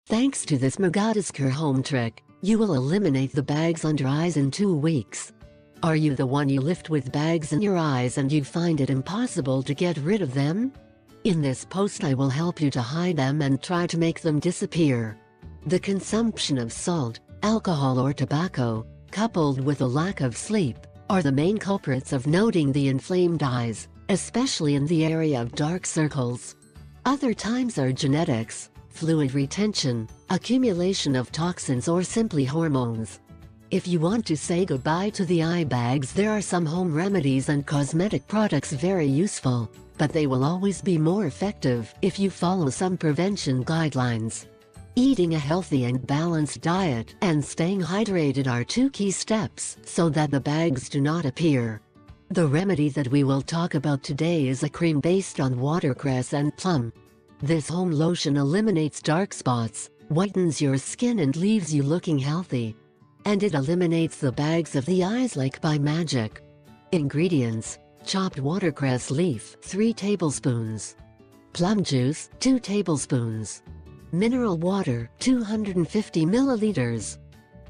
Thanks to this Magadascar home trick, you will eliminate the bags under eyes in 2 weeks. Are you the one you lift with bags in your eyes and you find it impossible to get rid of them? In this post I will help you to hide them and try to make them disappear. The consumption of salt, alcohol or tobacco, coupled with a lack of sleep, are the main culprits of noting the inflamed eyes, especially in the area of dark circles. Other times are genetics, fluid retention, accumulation of toxins or simply hormones. If you want to say goodbye to the eye bags, there are some home remedies and cosmetic products very useful, but they will always be more effective if you follow some prevention guidelines. Eating a healthy and balanced diet and staying hydrated are 2 key steps so that the bags do not appear. The remedy that we will talk about today is a cream based on watercress and plum. This home lotion eliminates dark spots, whitens your skin and leaves you looking healthy. And it eliminates the bags of the eyes like by magic. Ingredients: chopped watercress leaf 3 tablespoons, plum juice 2 tablespoons, mineral water 250 milliliters.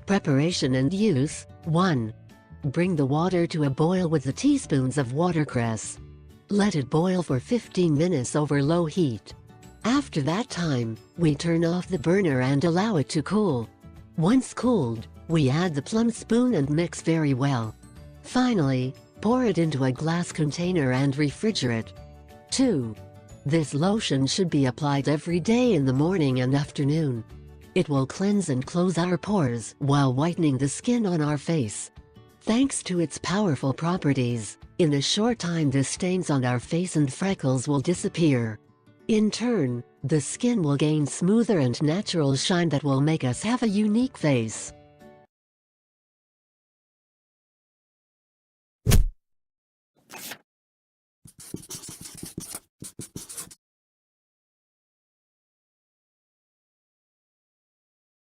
Preparation and use: 1. Bring the water to a boil with the teaspoons of watercress. Let it boil for 15 minutes over low heat. After that time, we turn off the burner and allow it to cool. Once cooled, we add the plum spoon and mix very well. Finally, pour it into a glass container and refrigerate. 2. This lotion should be applied every day in the morning and afternoon. It will cleanse and close our pores while whitening the skin on our face. Thanks to its powerful properties, in a short time the stains on our face and freckles will disappear. In turn, the skin will gain smoother and natural shine that will make us have a unique face.